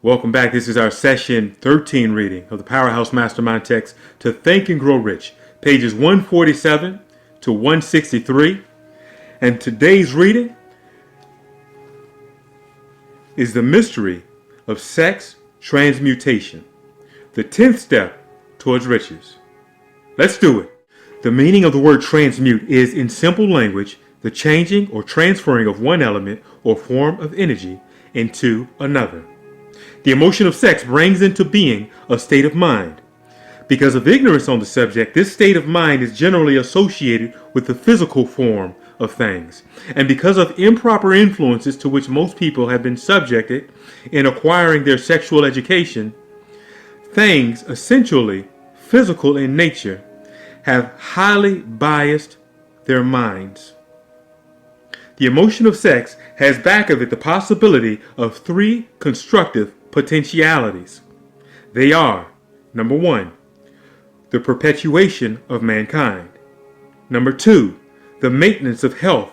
Welcome back. This is our session 13 reading of the Powerhouse Mastermind Text to Think and Grow Rich, pages 147 to 163. And today's reading is The Mystery of Sex Transmutation, the 10th step towards riches. Let's do it. The meaning of the word transmute is, in simple language, the changing or transferring of one element or form of energy into another. The emotion of sex brings into being a state of mind. Because of ignorance on the subject, this state of mind is generally associated with the physical form of things. And because of improper influences to which most people have been subjected in acquiring their sexual education, things essentially physical in nature have highly biased their minds. The emotion of sex has back of it the possibility of three constructive potentialities. They are, number one, the perpetuation of mankind. Number two, the maintenance of health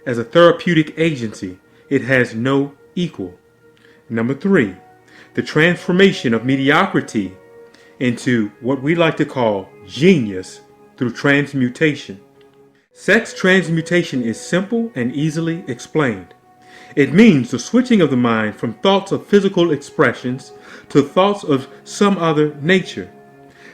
as a therapeutic agency. It has no equal. Number three, the transformation of mediocrity into what we like to call genius through transmutation. Sex transmutation is simple and easily explained. It means the switching of the mind from thoughts of physical expressions to thoughts of some other nature.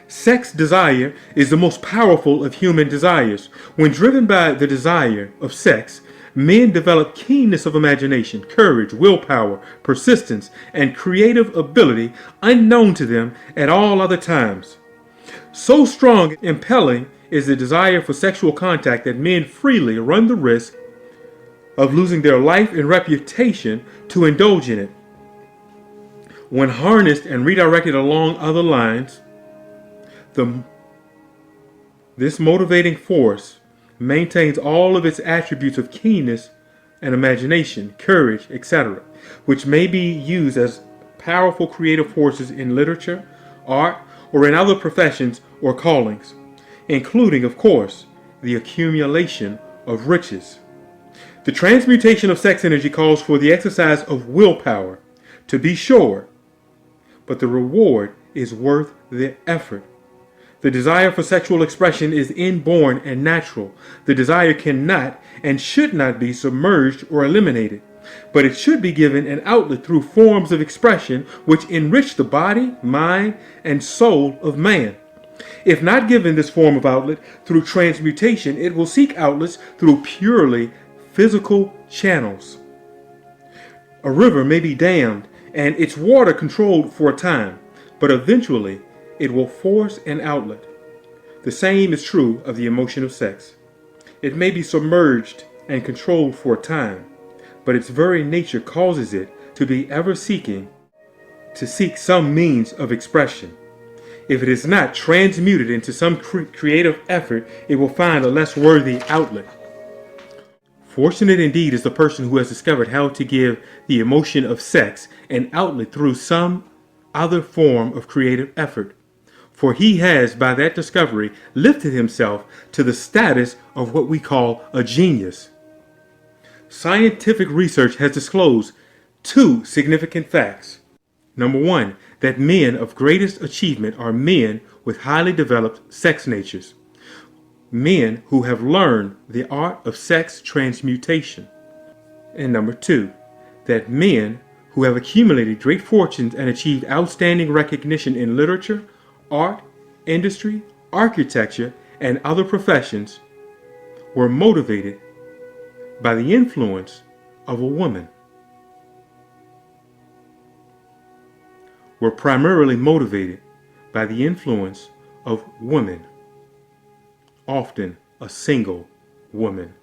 Sex desire is the most powerful of human desires. When driven by the desire of sex, men develop keenness of imagination, courage, willpower, persistence, and creative ability unknown to them at all other times. So strong and impelling is the desire for sexual contact that men freely run the risk of losing their life and reputation to indulge in it. When harnessed and redirected along other lines, this motivating force maintains all of its attributes of keenness and imagination, courage, etc., which may be used as powerful creative forces in literature, art, or in other professions or callings, including, of course, the accumulation of riches. The transmutation of sex energy calls for the exercise of willpower, to be sure, but the reward is worth the effort. The desire for sexual expression is inborn and natural. The desire cannot and should not be submerged or eliminated, but it should be given an outlet through forms of expression which enrich the body, mind, and soul of man. If not given this form of outlet through transmutation, it will seek outlets through purely physical channels. A river may be dammed and its water controlled for a time, but eventually it will force an outlet. The same is true of the emotion of sex. It may be submerged and controlled for a time, but its very nature causes it to be ever seeking to seek some means of expression. If it is not transmuted into some creative effort, it will find a less worthy outlet. Fortunate indeed is the person who has discovered how to give the emotion of sex an outlet through some other form of creative effort. For he has, by that discovery, lifted himself to the status of what we call a genius. Scientific research has disclosed two significant facts. Number one, that men of greatest achievement are men with highly developed sex natures. Men who have learned the art of sex transmutation. And number two, that men who have accumulated great fortunes and achieved outstanding recognition in literature, art, industry, architecture, and other professions were motivated by the influence of a woman. Were primarily motivated by the influence of women. Often a single woman.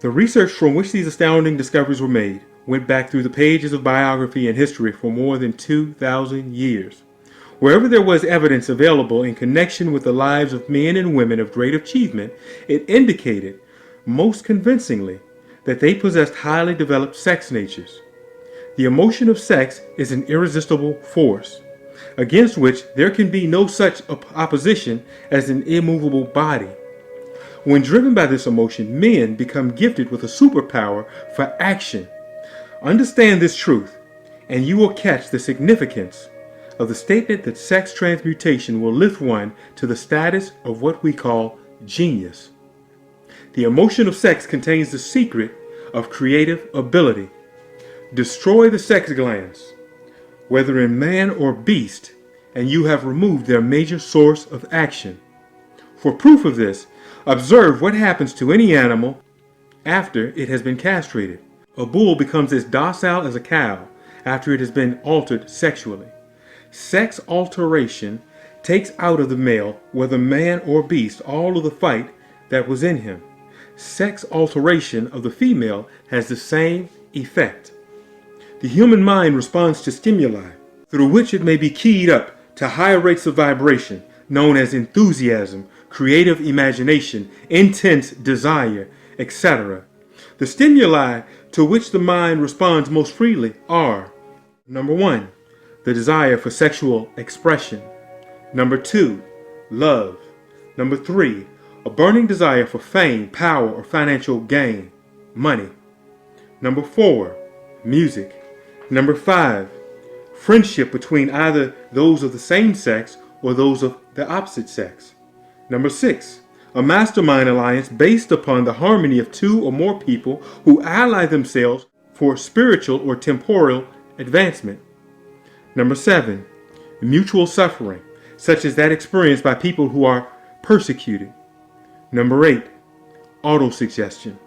The research from which these astounding discoveries were made went back through the pages of biography and history for more than 2,000 years. Wherever there was evidence available in connection with the lives of men and women of great achievement, it indicated most convincingly that they possessed highly developed sex natures. The emotion of sex is an irresistible force, against which there can be no such opposition as an immovable body. When driven by this emotion, men become gifted with a superpower for action. Understand this truth. and you will catch the significance of the statement that sex transmutation will lift one to the status of what we call genius. The emotion of sex contains the secret of creative ability. Destroy the sex glands, whether in man or beast, and you have removed their major source of action. For proof of this, observe what happens to any animal after it has been castrated. A bull becomes as docile as a cow after it has been altered sexually. Sex alteration takes out of the male, whether man or beast, all of the fight that was in him. Sex alteration of the female has the same effect. The human mind responds to stimuli through which it may be keyed up to higher rates of vibration, known as enthusiasm, creative imagination, intense desire, etc. The stimuli to which the mind responds most freely are: number 1, the desire for sexual expression. Number 2, love. Number 3, a burning desire for fame, power, or financial gain, money. Number 4, music. Number 5, friendship between either those of the same sex or those of the opposite sex. Number 6, a mastermind alliance based upon the harmony of 2 or more people who ally themselves for spiritual or temporal advancement. Number 7, mutual suffering, such as that experienced by people who are persecuted. Number 8, autosuggestion.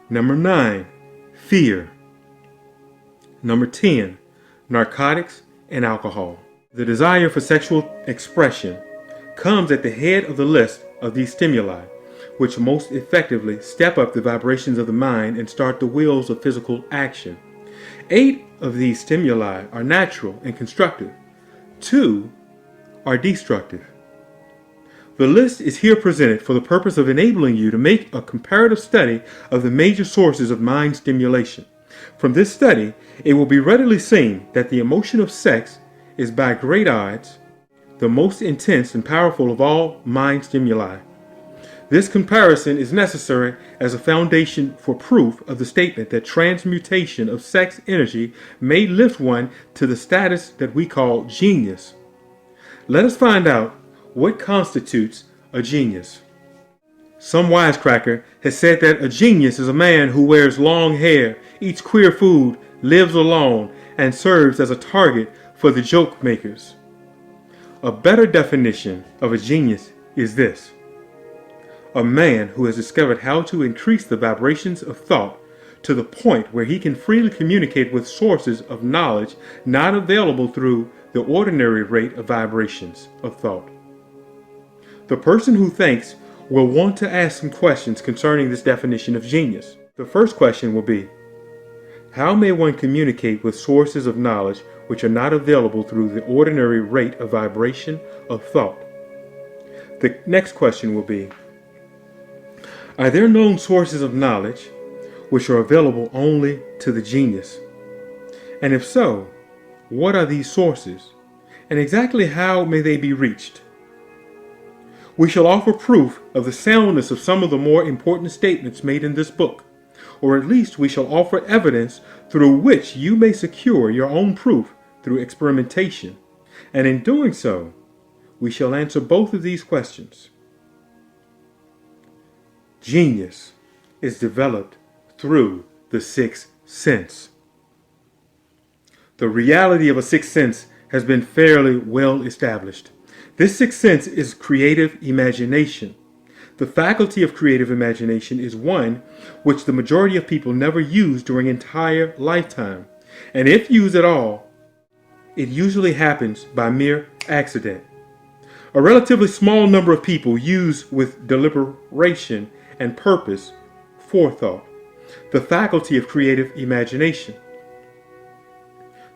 Number 9, fear. Number 10, narcotics and alcohol. The desire for sexual expression comes at the head of the list of these stimuli, which most effectively step up the vibrations of the mind and start the wheels of physical action. 8 of these stimuli are natural and constructive. 2 are destructive. The list is here presented for the purpose of enabling you to make a comparative study of the major sources of mind stimulation. From this study, it will be readily seen that the emotion of sex is by great odds the most intense and powerful of all mind stimuli. This comparison is necessary as a foundation for proof of the statement that transmutation of sex energy may lift one to the status that we call genius. Let us find out what constitutes a genius. Some wisecracker has said that a genius is a man who wears long hair, eats queer food, lives alone, and serves as a target for the joke makers. A better definition of a genius is this: a man who has discovered how to increase the vibrations of thought to the point where he can freely communicate with sources of knowledge not available through the ordinary rate of vibrations of thought. The person who thinks will want to ask some questions concerning this definition of genius. The first question will be, how may one communicate with sources of knowledge which are not available through the ordinary rate of vibration of thought? The next question will be, are there known sources of knowledge which are available only to the genius? And if so, what are these sources? And exactly how may they be reached? We shall offer proof of the soundness of some of the more important statements made in this book, or at least we shall offer evidence through which you may secure your own proof through experimentation. And in doing so, we shall answer both of these questions. Genius is developed through the sixth sense. The reality of a sixth sense has been fairly well established. This sixth sense is creative imagination. The faculty of creative imagination is one which the majority of people never use during an entire lifetime. And if used at all, it usually happens by mere accident. A relatively small number of people use with deliberation and purpose, forethought, the faculty of creative imagination.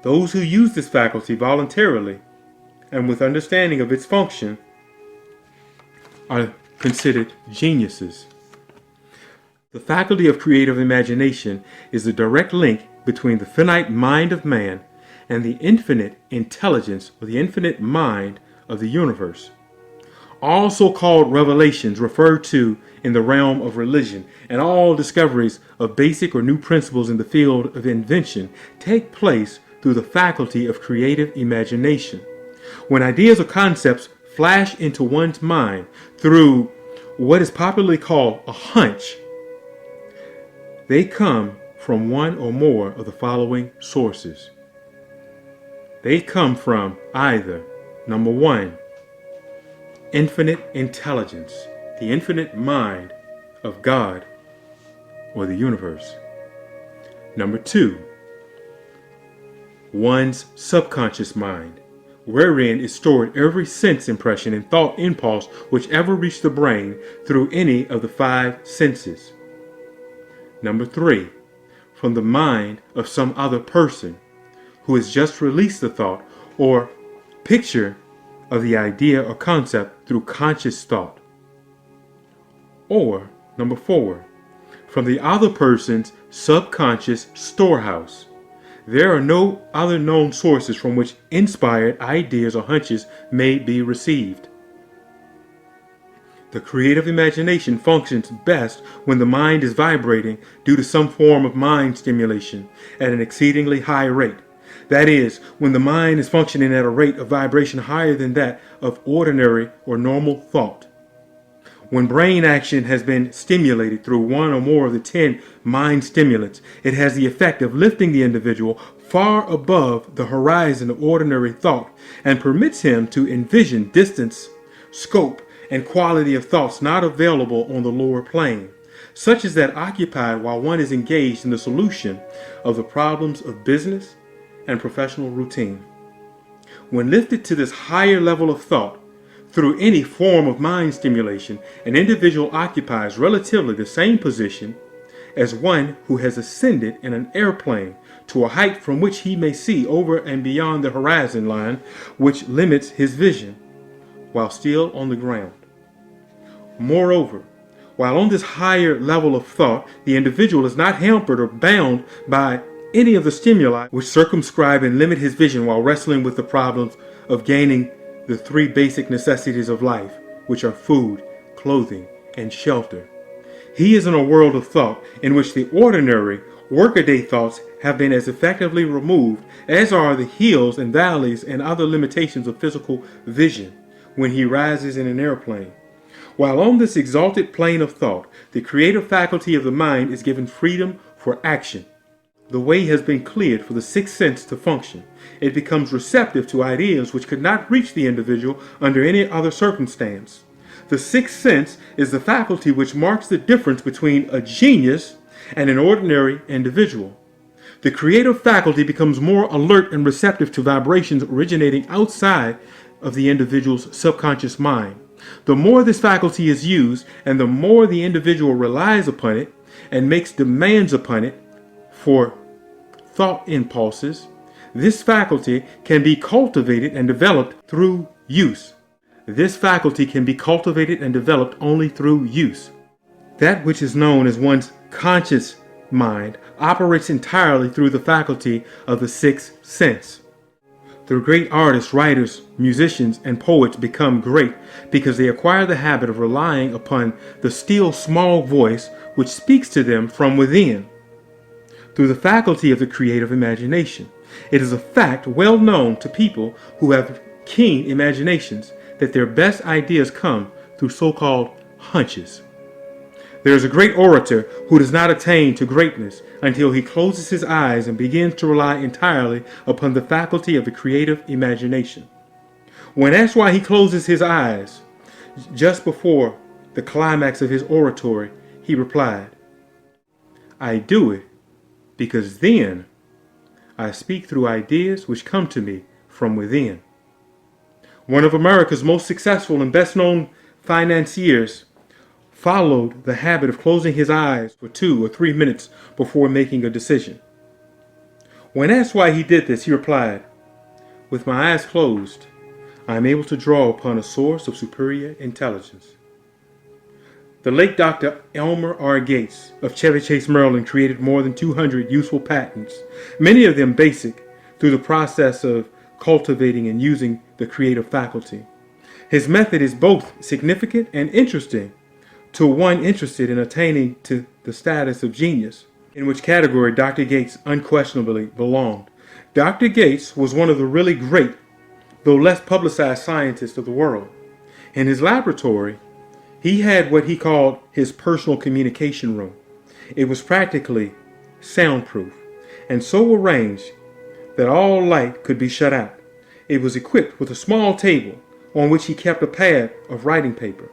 Those who use this faculty voluntarily and with understanding of its function are considered geniuses. The faculty of creative imagination is the direct link between the finite mind of man and the infinite intelligence or the infinite mind of the universe. All so-called revelations referred to in the realm of religion and all discoveries of basic or new principles in the field of invention take place through the faculty of creative imagination. When ideas or concepts flash into one's mind through what is popularly called a hunch, they come from one or more of the following sources. They come from either, number one, infinite intelligence, the infinite mind of God or the universe. Number two, one's subconscious mind, wherein is stored every sense impression and thought impulse whichever reached the brain through any of the five senses. Number three, from the mind of some other person who has just released the thought or picture of the idea or concept through conscious thought. Or, number four, from the other person's subconscious storehouse. There are no other known sources from which inspired ideas or hunches may be received. The creative imagination functions best when the mind is vibrating due to some form of mind stimulation at an exceedingly high rate. That is, when the mind is functioning at a rate of vibration higher than that of ordinary or normal thought. When brain action has been stimulated through one or more of the 10 mind stimulants, it has the effect of lifting the individual far above the horizon of ordinary thought and permits him to envision distance, scope, and quality of thoughts not available on the lower plane, such as that occupied while one is engaged in the solution of the problems of business and professional routine. When lifted to this higher level of thought, through any form of mind stimulation, an individual occupies relatively the same position as one who has ascended in an airplane to a height from which he may see over and beyond the horizon line which limits his vision, while still on the ground. Moreover, while on this higher level of thought, the individual is not hampered or bound by any of the stimuli which circumscribe and limit his vision while wrestling with the problems of gaining the three basic necessities of life, which are food, clothing, and shelter. He is in a world of thought in which the ordinary, workaday thoughts have been as effectively removed as are the hills and valleys and other limitations of physical vision when he rises in an airplane. While on this exalted plane of thought, the creative faculty of the mind is given freedom for action. The way has been cleared for the sixth sense to function. It becomes receptive to ideas which could not reach the individual under any other circumstance. The sixth sense is the faculty which marks the difference between a genius and an ordinary individual. The creative faculty becomes more alert and receptive to vibrations originating outside of the individual's subconscious mind. The more this faculty is used and the more the individual relies upon it and makes demands upon it for thought impulses, this faculty can be cultivated and developed through use. This faculty can be cultivated and developed only through use. That which is known as one's conscious mind operates entirely through the faculty of the sixth sense. The great artists, writers, musicians, and poets become great because they acquire the habit of relying upon the still small voice which speaks to them from within, through the faculty of the creative imagination. It is a fact well known to people who have keen imaginations that their best ideas come through so-called hunches. There is a great orator who does not attain to greatness until he closes his eyes and begins to rely entirely upon the faculty of the creative imagination. When asked why he closes his eyes just before the climax of his oratory, he replied, "I do it because then I speak through ideas which come to me from within." One of America's most successful and best-known financiers followed the habit of closing his eyes for 2 or 3 minutes before making a decision. When asked why he did this, he replied, "With my eyes closed, I am able to draw upon a source of superior intelligence." The late Dr. Elmer R. Gates of Chevy Chase, Maryland, created more than 200 useful patents, many of them basic, through the process of cultivating and using the creative faculty. His method is both significant and interesting to one interested in attaining to the status of genius, in which category Dr. Gates unquestionably belonged. Dr. Gates was one of the really great, though less publicized scientists of the world. In his laboratory, he had what he called his personal communication room. It was practically soundproof and so arranged that all light could be shut out. It was equipped with a small table on which he kept a pad of writing paper.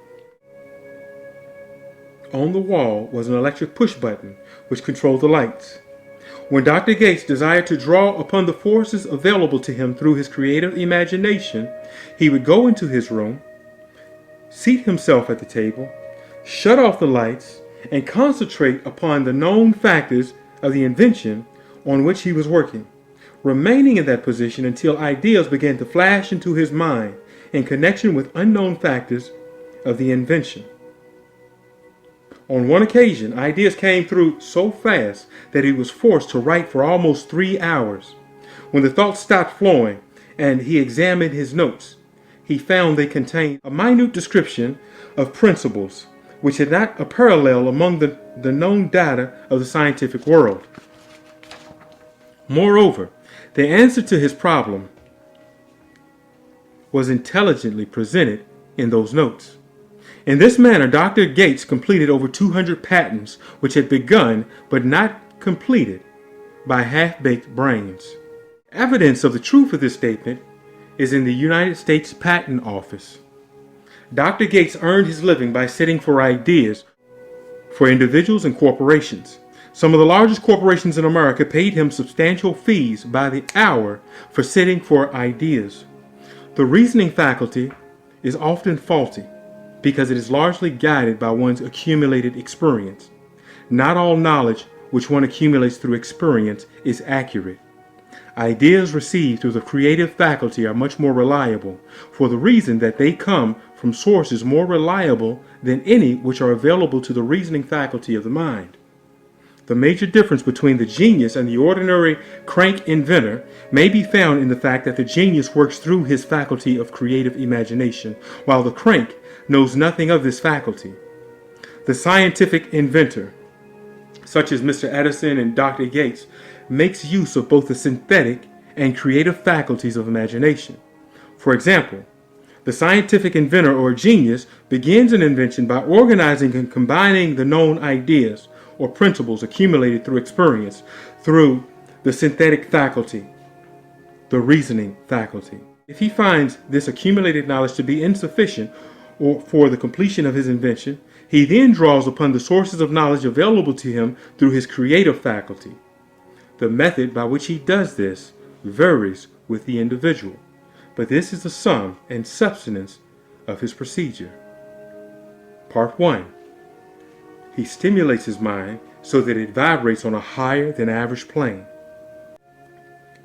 On the wall was an electric push button which controlled the lights. When Dr. Gates desired to draw upon the forces available to him through his creative imagination, he would go into his room, seat himself at the table, shut off the lights, and concentrate upon the known factors of the invention on which he was working, remaining in that position until ideas began to flash into his mind in connection with unknown factors of the invention. On one occasion, ideas came through so fast that he was forced to write for almost 3 hours. When the thoughts stopped flowing and he examined his notes, he found they contained a minute description of principles which had not a parallel among the known data of the scientific world. Moreover, the answer to his problem was intelligently presented in those notes. In this manner, Dr. Gates completed over 200 patents which had begun but not completed by half-baked brains. Evidence of the truth of this statement is in the United States Patent Office. Dr. Gates earned his living by sitting for ideas for individuals and corporations. Some of the largest corporations in America paid him substantial fees by the hour for sitting for ideas. The reasoning faculty is often faulty because it is largely guided by one's accumulated experience. Not all knowledge which one accumulates through experience is accurate. Ideas received through the creative faculty are much more reliable for the reason that they come from sources more reliable than any which are available to the reasoning faculty of the mind. The major difference between the genius and the ordinary crank inventor may be found in the fact that the genius works through his faculty of creative imagination, while the crank knows nothing of this faculty. The scientific inventor, such as Mr. Edison and Dr. Gates, makes use of both the synthetic and creative faculties of imagination. For example, the scientific inventor or genius begins an invention by organizing and combining the known ideas or principles accumulated through experience through the synthetic faculty, the reasoning faculty. If he finds this accumulated knowledge to be insufficient or for the completion of his invention, he then draws upon the sources of knowledge available to him through his creative faculty. The method by which he does this varies with the individual, but this is the sum and substance of his procedure. Part 1. He stimulates his mind so that it vibrates on a higher than average plane.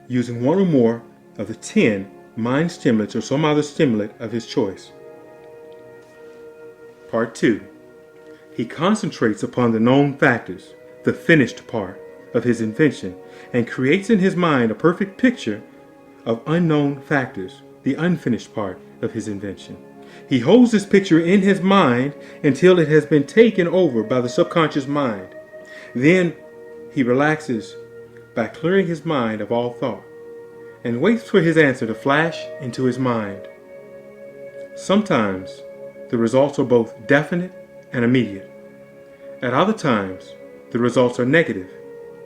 Using one or more of the 10 mind stimulants or some other stimulant of his choice. Part 2. He concentrates upon the known factors, the finished part of his invention, and creates in his mind a perfect picture of unknown factors, the unfinished part of his invention. He holds this picture in his mind until it has been taken over by the subconscious mind. Then he relaxes by clearing his mind of all thought and waits for his answer to flash into his mind. Sometimes the results are both definite and immediate. At other times, the results are negative,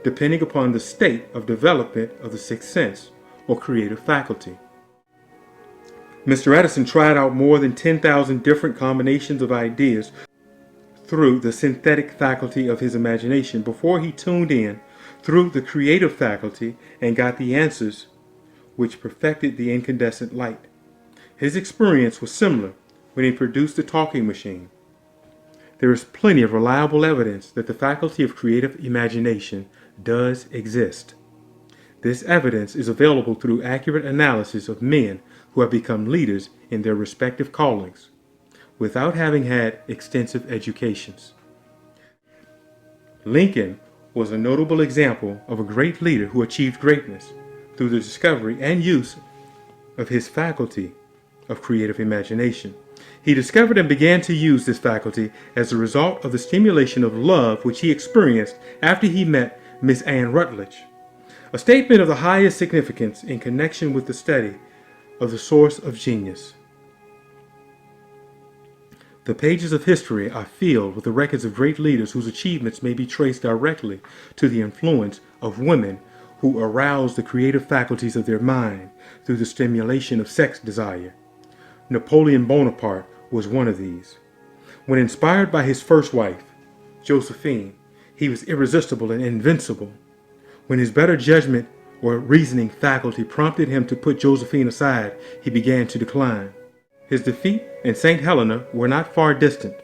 depending upon the state of development of the sixth sense or creative faculty. Mr. Edison tried out more than 10,000 different combinations of ideas through the synthetic faculty of his imagination before he tuned in through the creative faculty and got the answers which perfected the incandescent light. His experience was similar when he produced the talking machine. There is plenty of reliable evidence that the faculty of creative imagination does exist. This evidence is available through accurate analysis of men who have become leaders in their respective callings without having had extensive educations. Lincoln was a notable example of a great leader who achieved greatness through the discovery and use of his faculty of creative imagination. He discovered and began to use this faculty as a result of the stimulation of love which he experienced after he met Miss Anne Rutledge. A statement of the highest significance in connection with the study of the source of genius. The pages of history are filled with the records of great leaders whose achievements may be traced directly to the influence of women who aroused the creative faculties of their mind through the stimulation of sex desire. Napoleon Bonaparte was one of these. When inspired by his first wife, Josephine, he was irresistible and invincible. When his better judgment or reasoning faculty prompted him to put Josephine aside, he began to decline. His defeat and St. Helena were not far distant.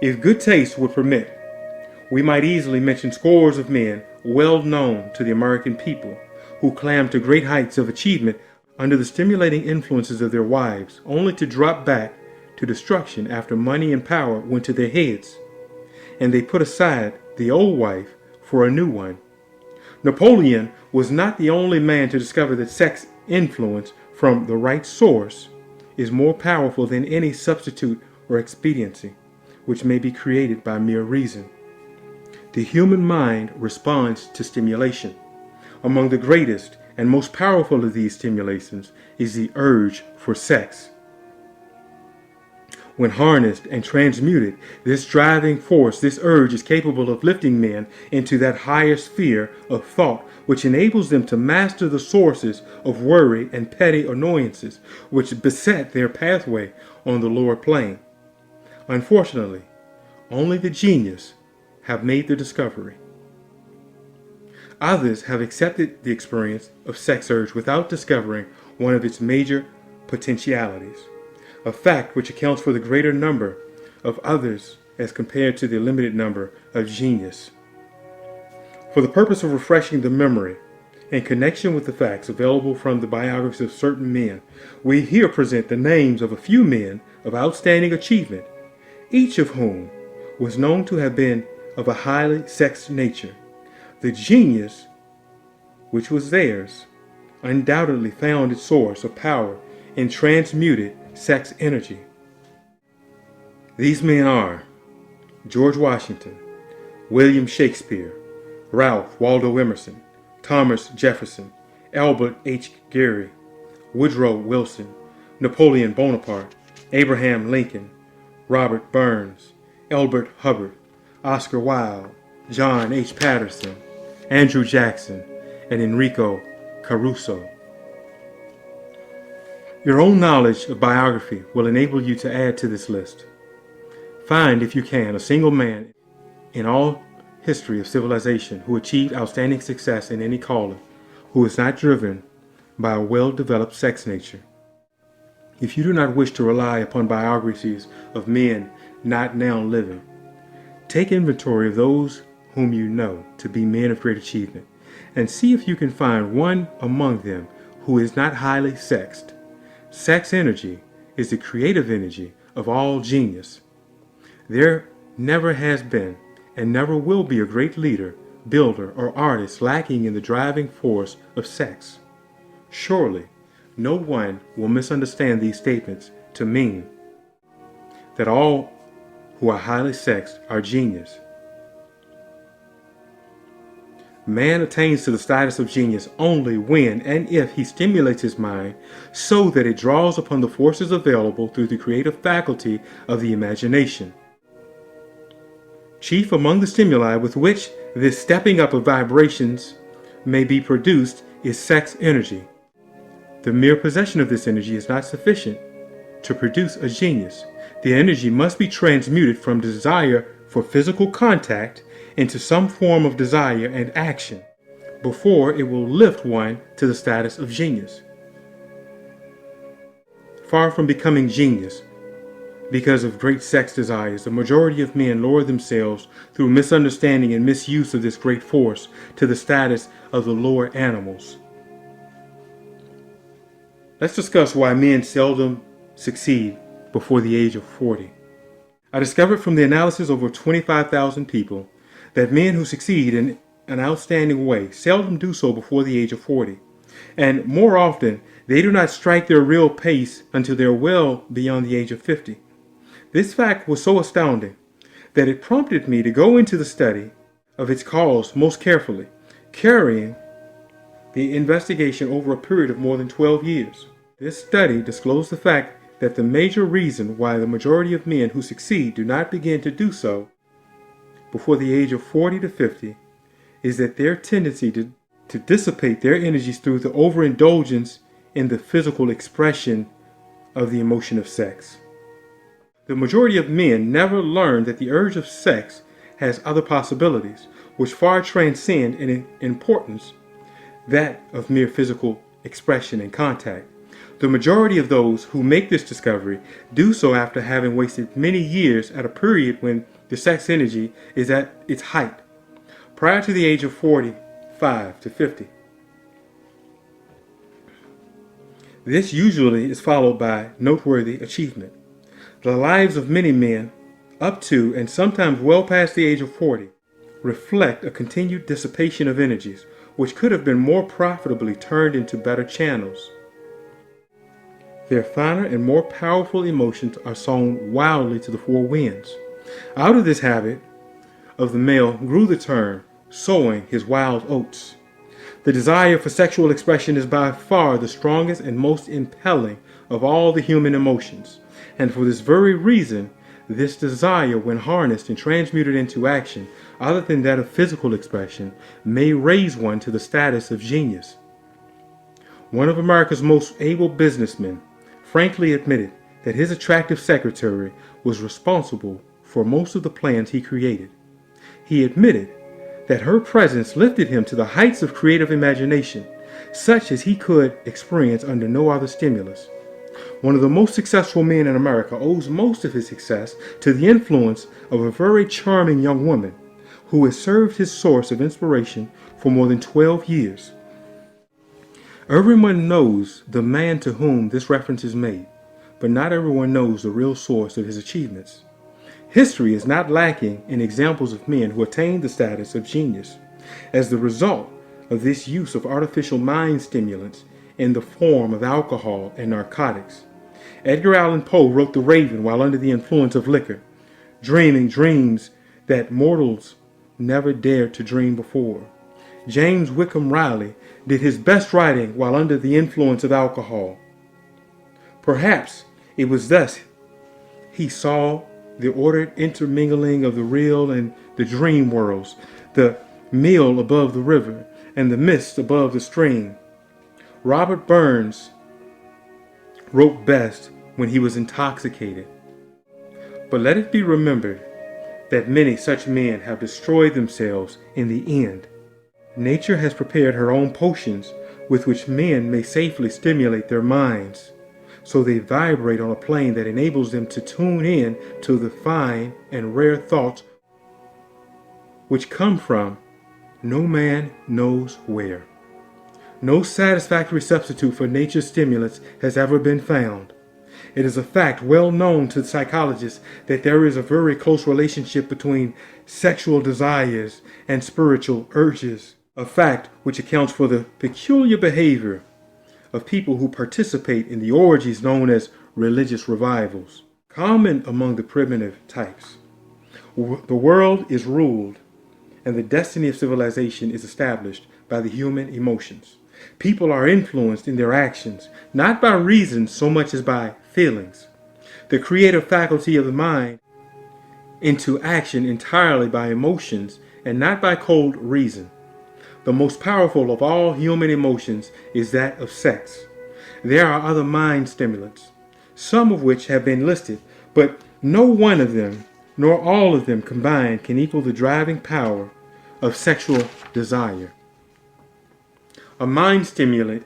If good taste would permit, we might easily mention scores of men well known to the American people who climbed to great heights of achievement under the stimulating influences of their wives, only to drop back to destruction after money and power went to their heads, and they put aside the old wife for a new one. Napoleon was not the only man to discover that sex influence from the right source is more powerful than any substitute or expediency which may be created by mere reason. The human mind responds to stimulation. Among the greatest and most powerful of these stimulations is the urge for sex. When harnessed and transmuted, this driving force, this urge, is capable of lifting men into that higher sphere of thought which enables them to master the sources of worry and petty annoyances which beset their pathway on the lower plane. Unfortunately, only the genius have made the discovery. Others have accepted the experience of sex urge without discovering one of its major potentialities, a fact which accounts for the greater number of others as compared to the limited number of genius. For the purpose of refreshing the memory in connection with the facts available from the biographies of certain men, we here present the names of a few men of outstanding achievement, each of whom was known to have been of a highly sexed nature. The genius which was theirs undoubtedly found its source of power in transmuted sex energy. These men are George Washington, William Shakespeare, Ralph Waldo Emerson, Thomas Jefferson, Albert H. Gary, Woodrow Wilson, Napoleon Bonaparte, Abraham Lincoln, Robert Burns, Elbert Hubbard, Oscar Wilde, John H. Patterson, Andrew Jackson, and Enrico Caruso. Your own knowledge of biography will enable you to add to this list. Find, if you can, a single man in all history of civilization who achieved outstanding success in any calling, who is not driven by a well-developed sex nature. If you do not wish to rely upon biographies of men not now living, take inventory of those whom you know to be men of great achievement, and see if you can find one among them who is not highly sexed. Sex energy is the creative energy of all genius. There never has been and never will be a great leader, builder, or artist lacking in the driving force of sex. Surely, no one will misunderstand these statements to mean that all who are highly sexed are genius. Man attains to the status of genius only when and if he stimulates his mind so that it draws upon the forces available through the creative faculty of the imagination. Chief among the stimuli with which this stepping up of vibrations may be produced is sex energy. The mere possession of this energy is not sufficient to produce a genius. The energy must be transmuted from desire for physical contact into some form of desire and action before it will lift one to the status of genius. Far from becoming genius because of great sex desires, the majority of men lower themselves through misunderstanding and misuse of this great force to the status of the lower animals. Let's discuss why men seldom succeed before the age of 40. I discovered from the analysis of over 25,000 people that men who succeed in an outstanding way seldom do so before the age of 40. And more often, they do not strike their real pace until they are well beyond the age of 50. This fact was so astounding that it prompted me to go into the study of its cause most carefully, carrying the investigation over a period of more than 12 years. This study disclosed the fact that the major reason why the majority of men who succeed do not begin to do so before the age of 40 to 50 is that their tendency to dissipate their energies through the overindulgence in the physical expression of the emotion of sex. The majority of men never learn that the urge of sex has other possibilities, which far transcend in importance that of mere physical expression and contact. The majority of those who make this discovery do so after having wasted many years at a period when the sex energy is at its height, prior to the age of 45 to 50. This usually is followed by noteworthy achievement. The lives of many men, up to and sometimes well past the age of 40, reflect a continued dissipation of energies, which could have been more profitably turned into better channels. Their finer and more powerful emotions are sown wildly to the four winds. Out of this habit of the male grew the term, sowing his wild oats. The desire for sexual expression is by far the strongest and most impelling of all the human emotions. And for this very reason, this desire, when harnessed and transmuted into action, other than that of physical expression, may raise one to the status of genius. One of America's most able businessmen frankly admitted that his attractive secretary was responsible for most of the plans he created. He admitted that her presence lifted him to the heights of creative imagination, such as he could experience under no other stimulus. One of the most successful men in America owes most of his success to the influence of a very charming young woman who has served his source of inspiration for more than 12 years. Everyone knows the man to whom this reference is made, but not everyone knows the real source of his achievements. History is not lacking in examples of men who attained the status of genius as the result of this use of artificial mind stimulants in the form of alcohol and narcotics. Edgar Allan Poe wrote The Raven while under the influence of liquor, dreaming dreams that mortals never dared to dream before. James Wickham Riley did his best writing while under the influence of alcohol. Perhaps it was thus he saw the ordered intermingling of the real and the dream worlds, the meal above the river and the mist above the stream. Robert Burns wrote best when he was intoxicated. But let it be remembered that many such men have destroyed themselves in the end. Nature has prepared her own potions with which men may safely stimulate their minds, so they vibrate on a plane that enables them to tune in to the fine and rare thoughts which come from no man knows where. No satisfactory substitute for nature's stimulants has ever been found. It is a fact well known to psychologists that there is a very close relationship between sexual desires and spiritual urges, a fact which accounts for the peculiar behavior of people who participate in the orgies known as religious revivals. Common among the primitive types, the world is ruled and the destiny of civilization is established by the human emotions. People are influenced in their actions, not by reason so much as by feelings. The creative faculty of the mind into action entirely by emotions and not by cold reason. The most powerful of all human emotions is that of sex. There are other mind stimulants, some of which have been listed, but no one of them, nor all of them combined, can equal the driving power of sexual desire. A mind stimulant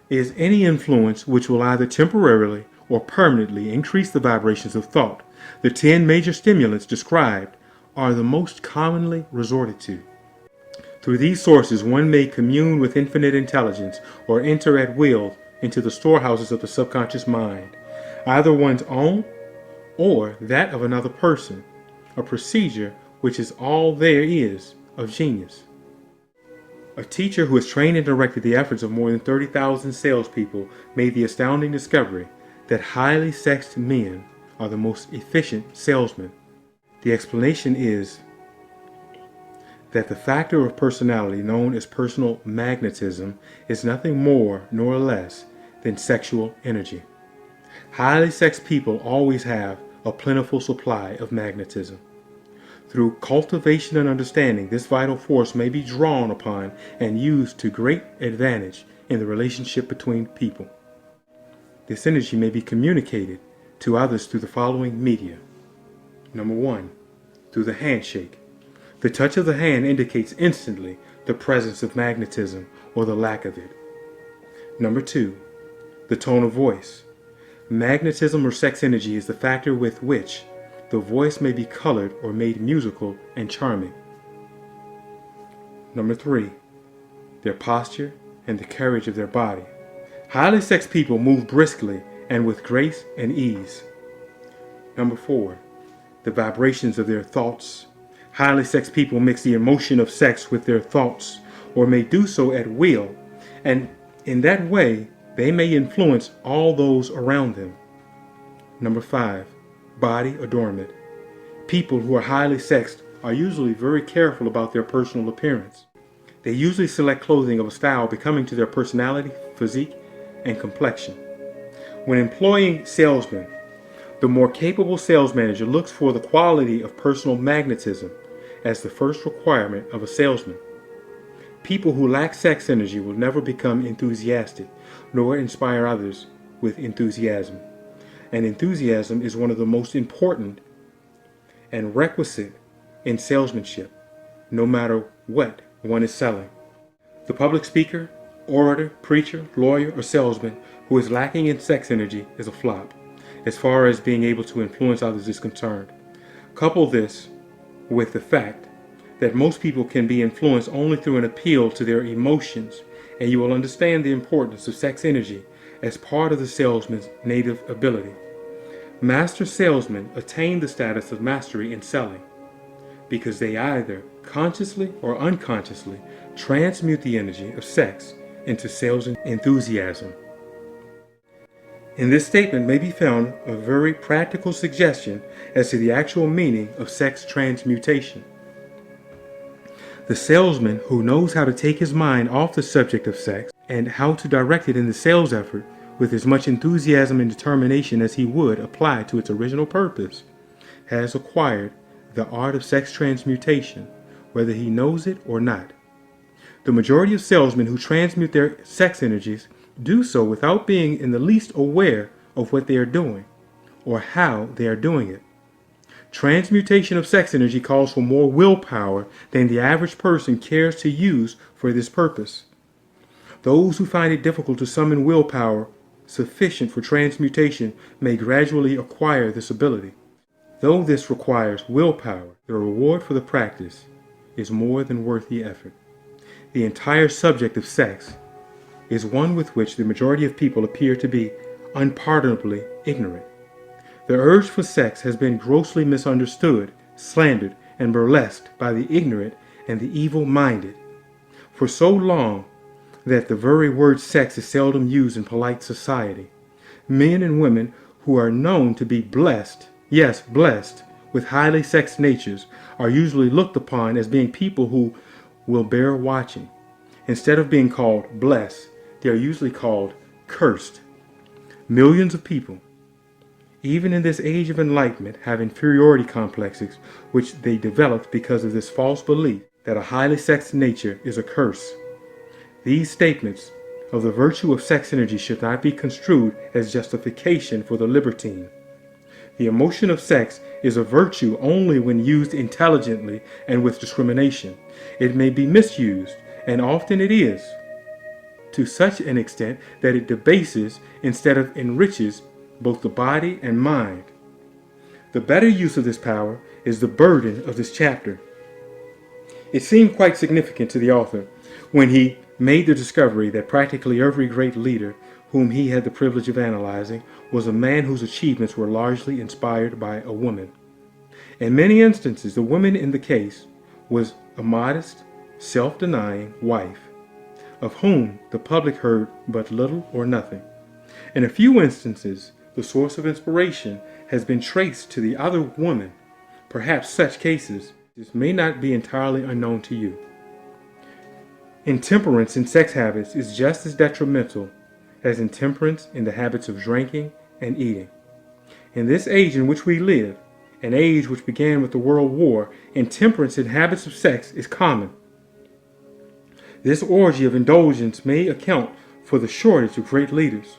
is any influence which will either temporarily or permanently increase the vibrations of thought. The 10 major stimulants described are the most commonly resorted to. Through these sources, one may commune with infinite intelligence or enter at will into the storehouses of the subconscious mind, either one's own or that of another person, a procedure which is all there is of genius. A teacher who has trained and directed the efforts of more than 30,000 salespeople made the astounding discovery that highly sexed men are the most efficient salesmen. The explanation is that the factor of personality known as personal magnetism is nothing more nor less than sexual energy. Highly sexed people always have a plentiful supply of magnetism. Through cultivation and understanding, this vital force may be drawn upon and used to great advantage in the relationship between people. This energy may be communicated to others through the following media. Number 1, through the handshake. The touch of the hand indicates instantly the presence of magnetism or the lack of it. Number 2, the tone of voice. Magnetism or sex energy is the factor with which the voice may be colored or made musical and charming. Number 3, their posture and the carriage of their body. Highly sexed people move briskly and with grace and ease. Number 4, the vibrations of their thoughts. Highly sexed people mix the emotion of sex with their thoughts, or may do so at will, and in that way they may influence all those around them. Number 5, body adornment. People who are highly sexed are usually very careful about their personal appearance. They usually select clothing of a style becoming to their personality, physique, and complexion. When employing salesmen, the more capable sales manager looks for the quality of personal magnetism as the first requirement of a salesman. People who lack sex energy will never become enthusiastic, nor inspire others with enthusiasm. And enthusiasm is one of the most important and requisite in salesmanship, no matter what one is selling. The public speaker, orator, preacher, lawyer, or salesman who is lacking in sex energy is a flop, as far as being able to influence others is concerned. Couple this with the fact that most people can be influenced only through an appeal to their emotions, and you will understand the importance of sex energy as part of the salesman's native ability. Master salesmen attain the status of mastery in selling because they either consciously or unconsciously transmute the energy of sex into sales enthusiasm. In this statement may be found a very practical suggestion as to the actual meaning of sex transmutation. The salesman who knows how to take his mind off the subject of sex and how to direct it in the sales effort with as much enthusiasm and determination as he would apply to its original purpose has acquired the art of sex transmutation, whether he knows it or not. The majority of salesmen who transmute their sex energies do so without being in the least aware of what they are doing or how they are doing it. Transmutation of sex energy calls for more willpower than the average person cares to use for this purpose. Those who find it difficult to summon willpower sufficient for transmutation may gradually acquire this ability. Though this requires willpower, the reward for the practice is more than worth the effort. The entire subject of sex is one with which the majority of people appear to be unpardonably ignorant. The urge for sex has been grossly misunderstood, slandered, and burlesqued by the ignorant and the evil-minded for so long that the very word sex is seldom used in polite society. Men and women who are known to be blessed, yes, blessed, with highly sexed natures are usually looked upon as being people who will bear watching. Instead of being called blessed, they are usually called cursed. Millions of people, even in this age of enlightenment, have inferiority complexes which they developed because of this false belief that a highly sexed nature is a curse. These statements of the virtue of sex energy should not be construed as justification for the libertine. The emotion of sex is a virtue only when used intelligently and with discrimination. It may be misused, and often it is, to such an extent that it debases instead of enriches both the body and mind. The better use of this power is the burden of this chapter. It seemed quite significant to the author when he made the discovery that practically every great leader whom he had the privilege of analyzing was a man whose achievements were largely inspired by a woman. In many instances, the woman in the case was a modest, self-denying wife, of whom the public heard but little or nothing. In a few instances, the source of inspiration has been traced to the other woman. Perhaps such cases This may not be entirely unknown to you. Intemperance in sex habits is just as detrimental as intemperance in the habits of drinking and eating. In this age in which we live, an age which began with the World War, intemperance in habits of sex is common. This orgy of indulgence may account for the shortage of great leaders.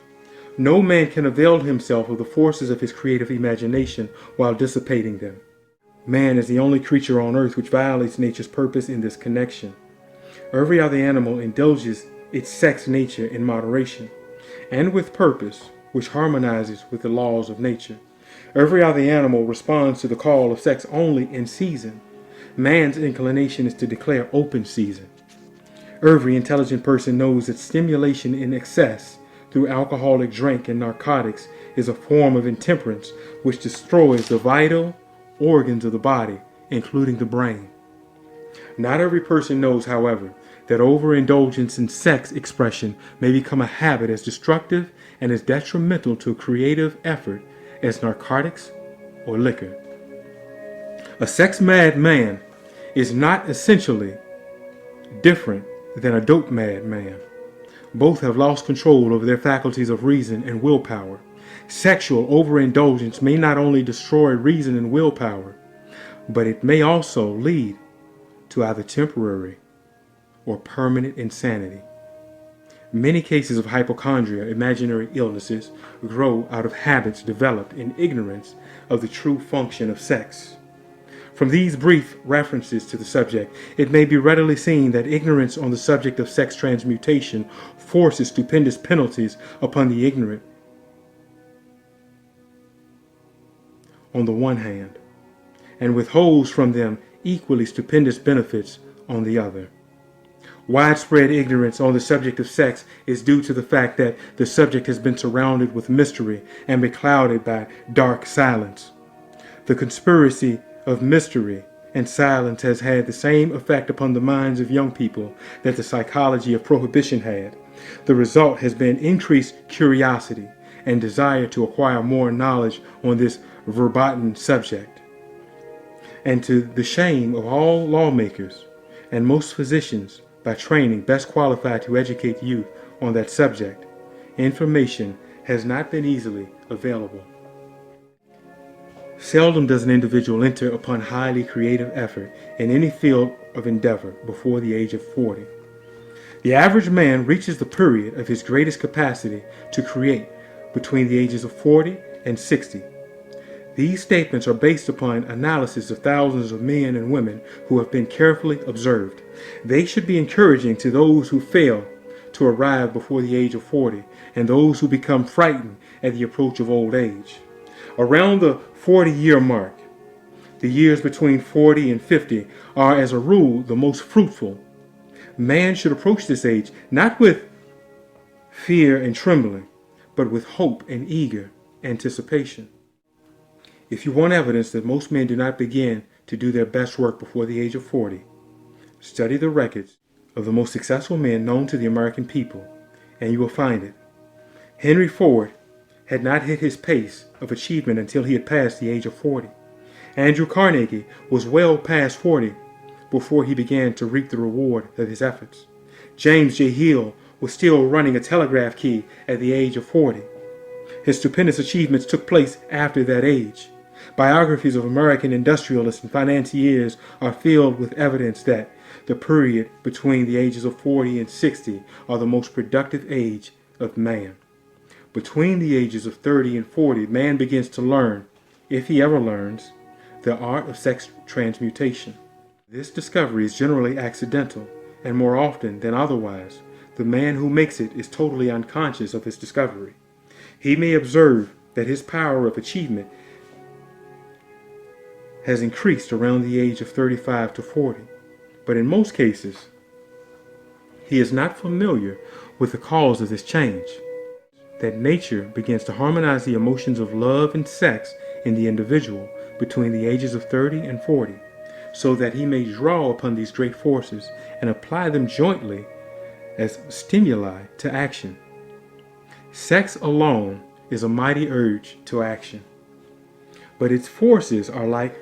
No man can avail himself of the forces of his creative imagination while dissipating them. Man is the only creature on earth which violates nature's purpose in this connection. Every other animal indulges its sex nature in moderation, and with purpose, which harmonizes with the laws of nature. Every other animal responds to the call of sex only in season. Man's inclination is to declare open season. Every intelligent person knows that stimulation in excess through alcoholic drink and narcotics is a form of intemperance which destroys the vital organs of the body, including the brain. Not every person knows, however, that overindulgence in sex expression may become a habit as destructive and as detrimental to creative effort as narcotics or liquor. A sex-mad man is not essentially different than a dope-mad man. Both have lost control over their faculties of reason and willpower. Sexual overindulgence may not only destroy reason and willpower, but it may also lead to either temporary or permanent insanity. Many cases of hypochondria, imaginary illnesses, grow out of habits developed in ignorance of the true function of sex. From these brief references to the subject, it may be readily seen that ignorance on the subject of sex transmutation forces stupendous penalties upon the ignorant on the one hand, and withholds from them equally stupendous benefits on the other. Widespread ignorance on the subject of sex is due to the fact that the subject has been surrounded with mystery and beclouded by dark silence. The conspiracy of mystery and silence has had the same effect upon the minds of young people that the psychology of prohibition had. The result has been increased curiosity and desire to acquire more knowledge on this verboten subject. And to the shame of all lawmakers and most physicians by training best qualified to educate youth on that subject, information has not been easily available. Seldom does an individual enter upon highly creative effort in any field of endeavor before the age of 40. The average man reaches the period of his greatest capacity to create between the ages of 40 and 60. These statements are based upon analysis of thousands of men and women who have been carefully observed. They should be encouraging to those who fail to arrive before the age of 40 and those who become frightened at the approach of old age. Around the 40-year mark, the years between 40 and 50 are as a rule the most fruitful. Man should approach this age not with fear and trembling, but with hope and eager anticipation. If you want evidence that most men do not begin to do their best work before the age of 40, study the records of the most successful men known to the American people, and you will find it. Henry Ford had not hit his pace of achievement until he had passed the age of 40. Andrew Carnegie was well past 40 before he began to reap the reward of his efforts. James J. Hill was still running a telegraph key at the age of 40. His stupendous achievements took place after that age. Biographies of American industrialists and financiers are filled with evidence that the period between the ages of 40 and 60 are the most productive age of man. Between the ages of 30 and 40, man begins to learn, if he ever learns, the art of sex transmutation. This discovery is generally accidental, and more often than otherwise, the man who makes it is totally unconscious of his discovery. He may observe that his power of achievement has increased around the age of 35 to 40, but in most cases, he is not familiar with the cause of this change. That nature begins to harmonize the emotions of love and sex in the individual between the ages of 30 and 40, so that he may draw upon these great forces and apply them jointly as stimuli to action. Sex alone is a mighty urge to action, but its forces are like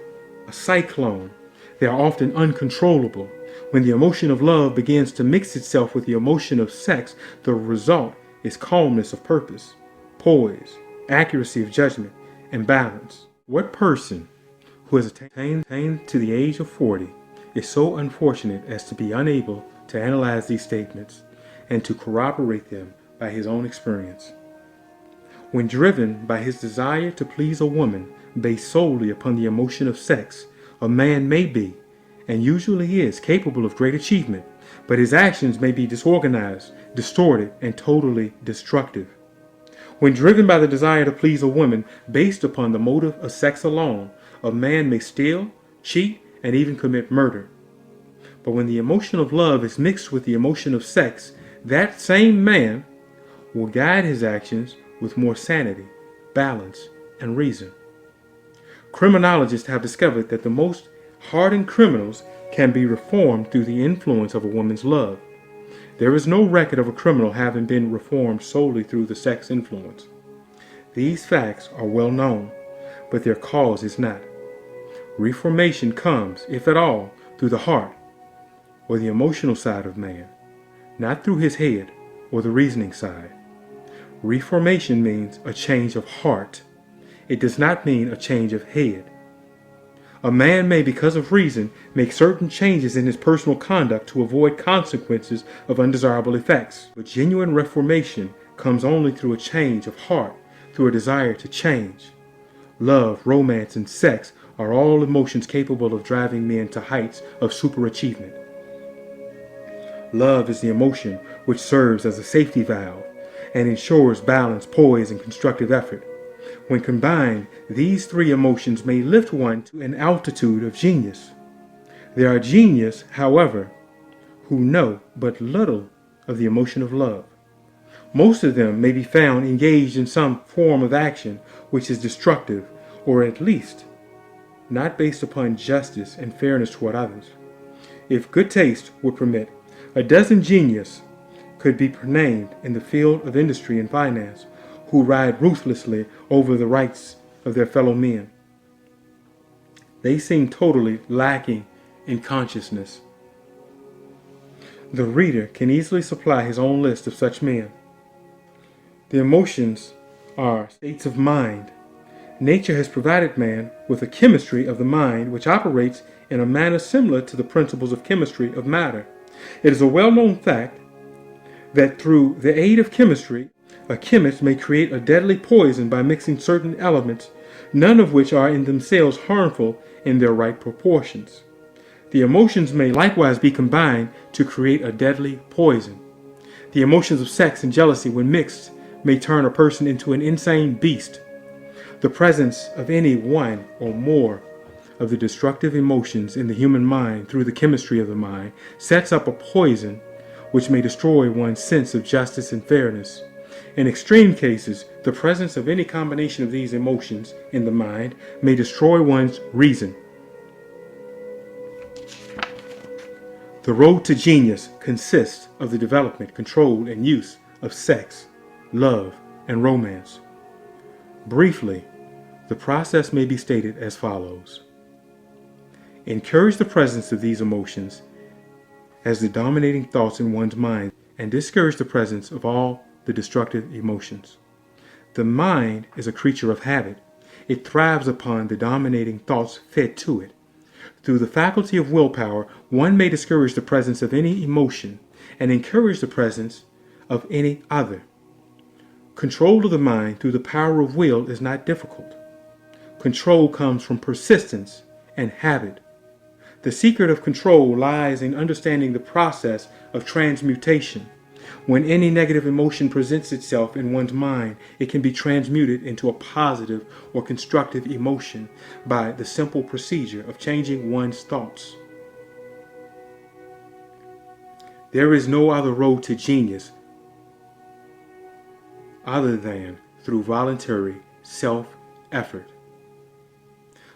a cyclone They are often uncontrollable. When the emotion of love begins to mix itself with the emotion of sex, the result is calmness of purpose, poise, accuracy of judgment, and balance. What person who has attained to the age of 40 is so unfortunate as to be unable to analyze these statements and to corroborate them by his own experience? When driven by his desire to please a woman based solely upon the emotion of sex, a man may be, and usually is, capable of great achievement, but his actions may be disorganized, distorted, and totally destructive. When driven by the desire to please a woman based upon the motive of sex alone, a man may steal, cheat, and even commit murder. But when the emotion of love is mixed with the emotion of sex, that same man will guide his actions with more sanity, balance, and reason. Criminologists have discovered that the most hardened criminals can be reformed through the influence of a woman's love. There is no record of a criminal having been reformed solely through the sex influence. These facts are well known, but their cause is not. Reformation comes, if at all, through the heart or the emotional side of man, not through his head or the reasoning side. Reformation means a change of heart. It does not mean a change of head. A man may, because of reason, make certain changes in his personal conduct to avoid consequences of undesirable effects. But genuine reformation comes only through a change of heart, through a desire to change. Love, romance, and sex are all emotions capable of driving men to heights of superachievement. Love is the emotion which serves as a safety valve and ensures balance, poise, and constructive effort. When combined, these three emotions may lift one to an altitude of genius. There are geniuses, however, who know but little of the emotion of love. Most of them may be found engaged in some form of action which is destructive, or at least not based upon justice and fairness toward others. If good taste would permit, a dozen geniuses could be named in the field of industry and finance who ride ruthlessly over the rights of their fellow men. They seem totally lacking in consciousness. The reader can easily supply his own list of such men. The emotions are states of mind. Nature has provided man with a chemistry of the mind which operates in a manner similar to the principles of chemistry of matter. It is a well-known fact that through the aid of chemistry, a chemist may create a deadly poison by mixing certain elements, none of which are in themselves harmful in their right proportions. The emotions may likewise be combined to create a deadly poison. The emotions of sex and jealousy, when mixed, may turn a person into an insane beast. The presence of any one or more of the destructive emotions in the human mind through the chemistry of the mind sets up a poison which may destroy one's sense of justice and fairness. In extreme cases, the presence of any combination of these emotions in the mind may destroy one's reason. The road to genius consists of the development, control, and use of sex, love, and romance. Briefly, the process may be stated as follows. Encourage the presence of these emotions as the dominating thoughts in one's mind and discourage the presence of all the destructive emotions. The mind is a creature of habit. It thrives upon the dominating thoughts fed to it. Through the faculty of willpower, one may discourage the presence of any emotion and encourage the presence of any other. Control of the mind through the power of will is not difficult. Control comes from persistence and habit. The secret of control lies in understanding the process of transmutation. When any negative emotion presents itself in one's mind, it can be transmuted into a positive or constructive emotion by the simple procedure of changing one's thoughts. There is no other road to genius other than through voluntary self-effort.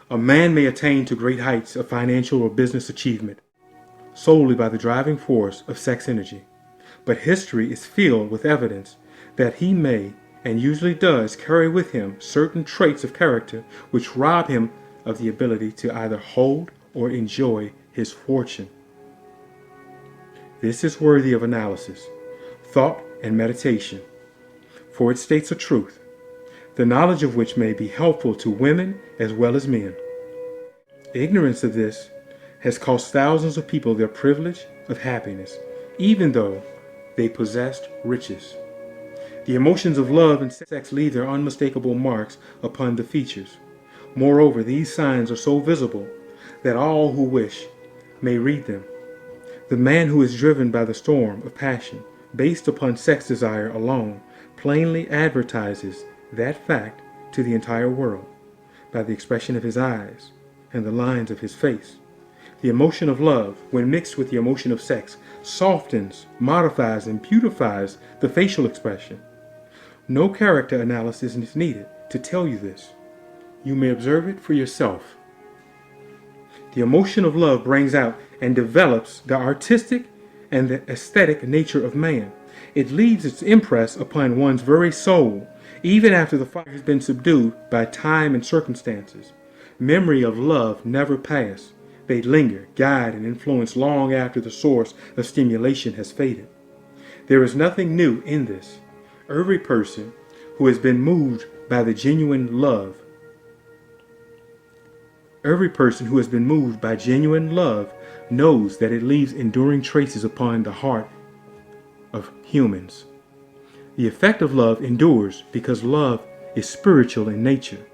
A man may attain to great heights of financial or business achievement solely by the driving force of sex energy. But history is filled with evidence that he may, and usually does, carry with him certain traits of character which rob him of the ability to either hold or enjoy his fortune. This is worthy of analysis, thought, and meditation, for it states a truth, the knowledge of which may be helpful to women as well as men. Ignorance of this has cost thousands of people their privilege of happiness, even though they possessed riches. The emotions of love and sex leave their unmistakable marks upon the features. Moreover, these signs are so visible that all who wish may read them. The man who is driven by the storm of passion, based upon sex desire alone, plainly advertises that fact to the entire world by the expression of his eyes and the lines of his face. The emotion of love, when mixed with the emotion of sex, softens, modifies, and beautifies the facial expression. No character analysis is needed to tell you this. You may observe it for yourself. The emotion of love brings out and develops the artistic and the aesthetic nature of man. It leaves its impress upon one's very soul, even after the fire has been subdued by time and circumstances. Memory of love never pass. They linger, guide, and influence long after the source of stimulation has faded. There is nothing new in this. Every person who has been moved by the genuine love knows that it leaves enduring traces upon the heart of humans. The effect of love endures because love is spiritual in nature.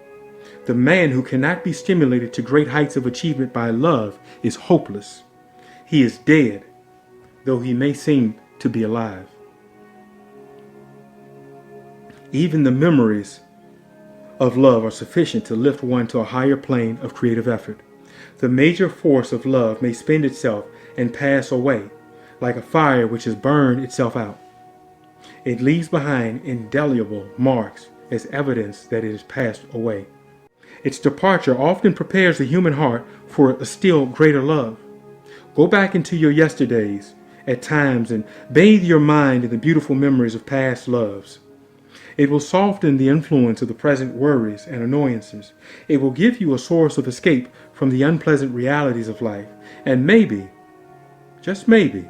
The man who cannot be stimulated to great heights of achievement by love is hopeless. He is dead, though he may seem to be alive. Even the memories of love are sufficient to lift one to a higher plane of creative effort. The major force of love may spend itself and pass away, like a fire which has burned itself out. It leaves behind indelible marks as evidence that it has passed away. Its departure often prepares the human heart for a still greater love. Go back into your yesterdays at times and bathe your mind in the beautiful memories of past loves. It will soften the influence of the present worries and annoyances. It will give you a source of escape from the unpleasant realities of life. And maybe, just maybe,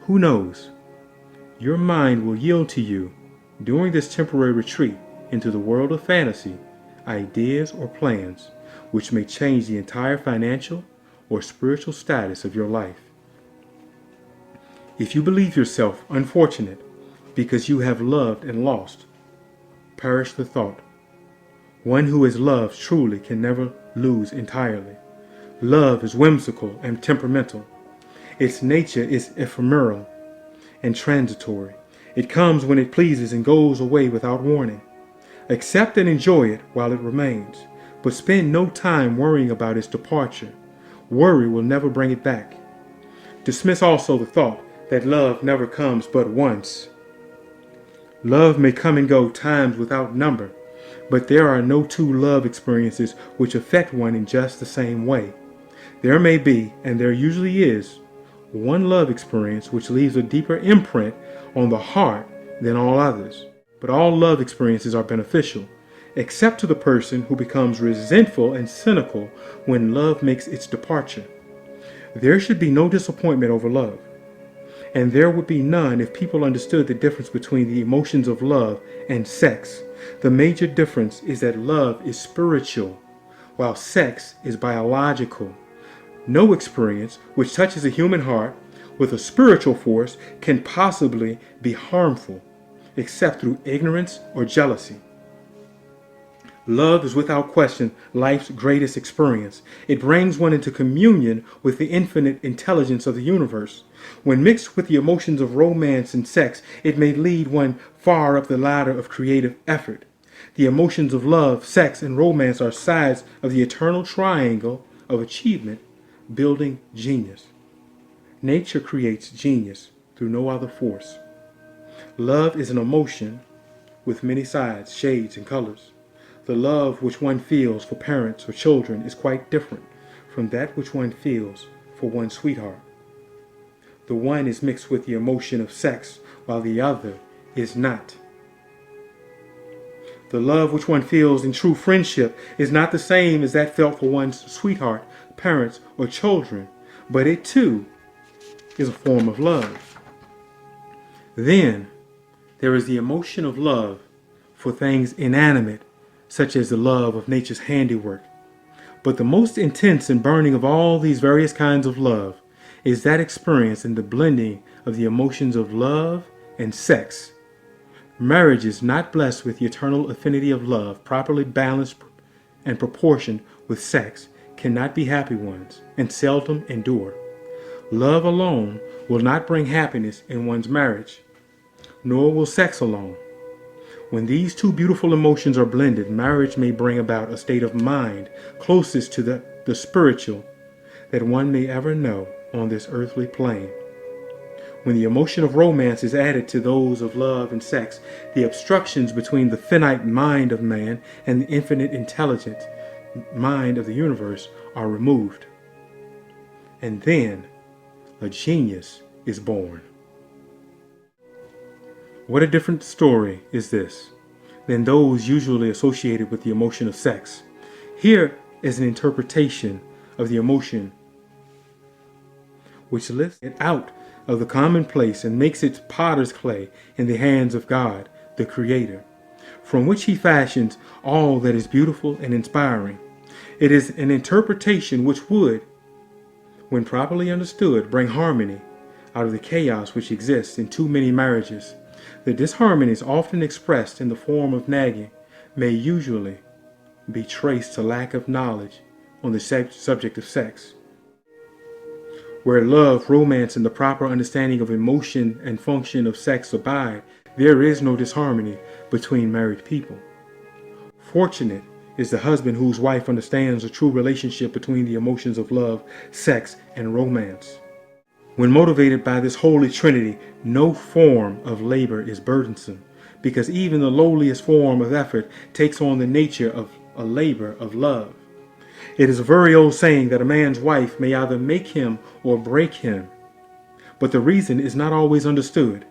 who knows, your mind will yield to you during this temporary retreat into the world of fantasy, ideas or plans which may change the entire financial or spiritual status of your life. If you believe yourself unfortunate because you have loved and lost, perish the thought. One who has loved truly can never lose entirely. Love is whimsical and temperamental. Its nature is ephemeral and transitory. It comes when it pleases and goes away without warning. Accept and enjoy it while it remains, but spend no time worrying about its departure. Worry will never bring it back. Dismiss also the thought that love never comes but once. Love may come and go times without number, but there are no two love experiences which affect one in just the same way. There may be, and there usually is, one love experience which leaves a deeper imprint on the heart than all others. But all love experiences are beneficial, except to the person who becomes resentful and cynical when love makes its departure. There should be no disappointment over love, and there would be none if people understood the difference between the emotions of love and sex. The major difference is that love is spiritual, while sex is biological. No experience which touches a human heart with a spiritual force can possibly be harmful, except through ignorance or jealousy. Love is without question life's greatest experience. It brings one into communion with the infinite intelligence of the universe. When mixed with the emotions of romance and sex, it may lead one far up the ladder of creative effort. The emotions of love, sex, and romance are sides of the eternal triangle of achievement, building genius. Nature creates genius through no other force. Love is an emotion with many sides, shades, and colors. The love which one feels for parents or children is quite different from that which one feels for one's sweetheart. The one is mixed with the emotion of sex, while the other is not. The love which one feels in true friendship is not the same as that felt for one's sweetheart, parents, or children, but it too is a form of love. Then there is the emotion of love for things inanimate, such as the love of nature's handiwork. But the most intense and burning of all these various kinds of love is that experience in the blending of the emotions of love and sex. Marriages not blessed with the eternal affinity of love, properly balanced and proportioned with sex, cannot be happy ones and seldom endure. Love alone will not bring happiness in one's marriage, nor will sex alone. When these two beautiful emotions are blended, marriage may bring about a state of mind closest to the spiritual that one may ever know on this earthly plane. When the emotion of romance is added to those of love and sex, the obstructions between the finite mind of man and the infinite intelligent mind of the universe are removed. And then a genius is born. What a different story is this than those usually associated with the emotion of sex. Here is an interpretation of the emotion which lifts it out of the commonplace and makes it potter's clay in the hands of God, the Creator, from which He fashions all that is beautiful and inspiring. It is an interpretation which would, when properly understood, bring harmony out of the chaos which exists in too many marriages. The disharmonies often expressed in the form of nagging may usually be traced to lack of knowledge on the subject of sex. Where love, romance, and the proper understanding of emotion and function of sex abide, there is no disharmony between married people. Fortunate is the husband whose wife understands the true relationship between the emotions of love, sex, and romance. When motivated by this holy trinity, no form of labor is burdensome, because even the lowliest form of effort takes on the nature of a labor of love. It is a very old saying that a man's wife may either make him or break him, but the reason is not always understood.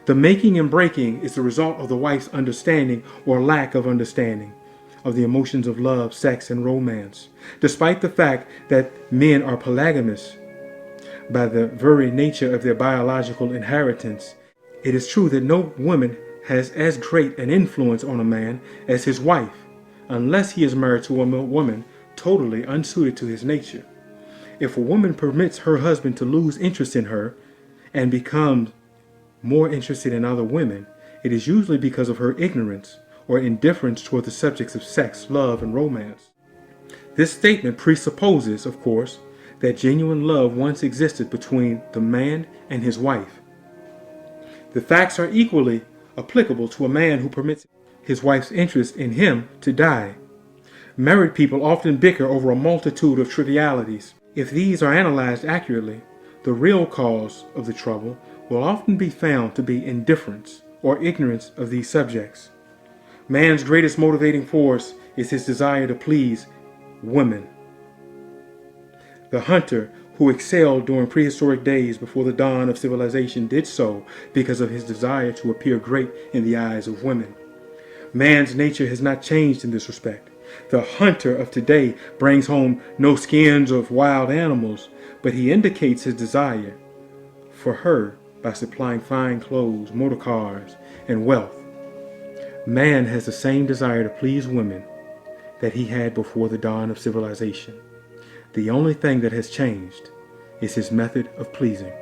The making and breaking is the result of the wife's understanding or lack of understanding of the emotions of love, sex, and romance. Despite the fact that men are polygamous by the very nature of their biological inheritance, it is true that no woman has as great an influence on a man as his wife, unless he is married to a woman totally unsuited to his nature. If a woman permits her husband to lose interest in her and becomes more interested in other women, it is usually because of her ignorance or indifference toward the subjects of sex, love, and romance. This statement presupposes, of course, that genuine love once existed between the man and his wife. The facts are equally applicable to a man who permits his wife's interest in him to die. Married people often bicker over a multitude of trivialities. If these are analyzed accurately, the real cause of the trouble will often be found to be indifference or ignorance of these subjects. Man's greatest motivating force is his desire to please women. The hunter who excelled during prehistoric days before the dawn of civilization did so because of his desire to appear great in the eyes of women. Man's nature has not changed in this respect. The hunter of today brings home no skins of wild animals, but he indicates his desire for her by supplying fine clothes, motor cars, and wealth. Man has the same desire to please women that he had before the dawn of civilization. The only thing that has changed is his method of pleasing.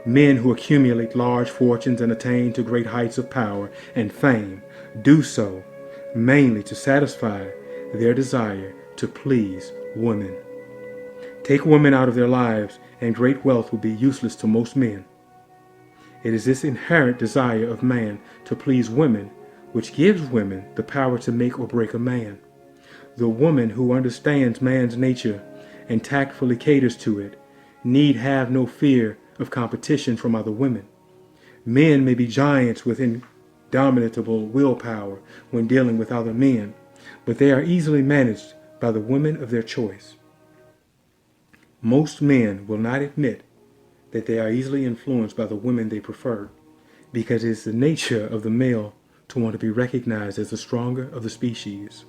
Men who accumulate large fortunes and attain to great heights of power and fame do so mainly to satisfy their desire to please women. Take women out of their lives and great wealth will be useless to most men. It is this inherent desire of man to please women which gives women the power to make or break a man. The woman who understands man's nature and tactfully caters to it need have no fear of competition from other women. Men may be giants with indomitable willpower when dealing with other men, but they are easily managed by the women of their choice. Most men will not admit that they are easily influenced by the women they prefer, because it is the nature of the male to want to be recognized as the stronger of the species.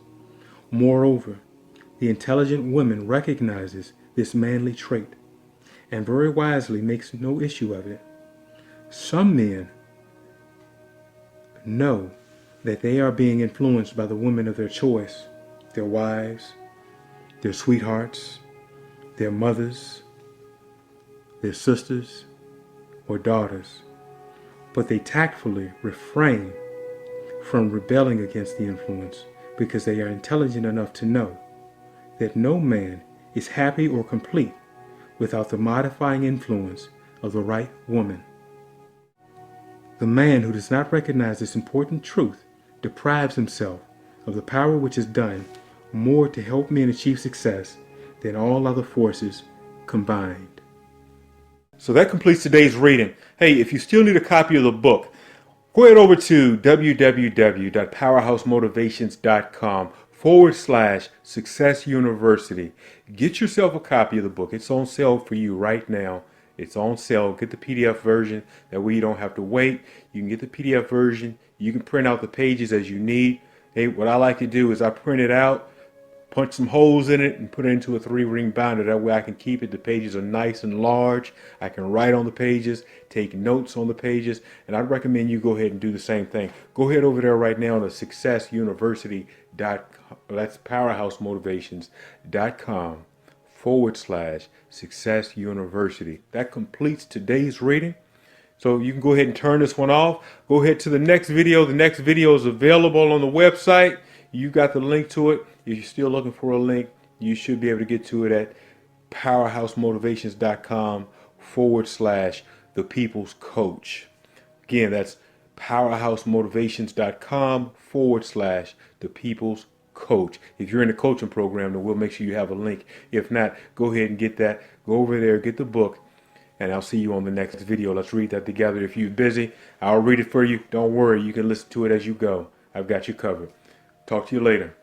Moreover, the intelligent woman recognizes this manly trait and very wisely makes no issue of it. Some men know that they are being influenced by the women of their choice, their wives, their sweethearts, their mothers, their sisters, or daughters, but they tactfully refrain from rebelling against the influence because they are intelligent enough to know that no man is happy or complete without the modifying influence of the right woman. The man who does not recognize this important truth deprives himself of the power which is done more to help men achieve success than all other forces combined. So that completes today's reading. Hey, if you still need a copy of the book, go ahead over to www.powerhousemotivations.com/Success University. Get yourself a copy of the book. It's on sale for you right now. It's on sale. Get the PDF version. That way you don't have to wait. You can get the PDF version. You can print out the pages as you need. Hey, what I like to do is I print it out, punch some holes in it, and put it into a 3-ring binder. That way I can keep it. The pages are nice and large. I can write on the pages, take notes on the pages, and I'd recommend you go ahead and do the same thing. Go ahead over there right now to successuniversity.com. That's powerhousemotivations.com/Success University. That completes today's reading. So you can go ahead and turn this one off. Go ahead to the next video. The next video is available on the website. You got the link to it. If you're still looking for a link, you should be able to get to it at powerhousemotivations.com/The People's Coach. Again, that's powerhousemotivations.com/The People's Coach. If you're in the coaching program, then we'll make sure you have a link. If not, go ahead and get that. Go over there, get the book, and I'll see you on the next video. Let's read that together. If you're busy, I'll read it for you. Don't worry, you can listen to it as you go. I've got you covered. Talk to you later.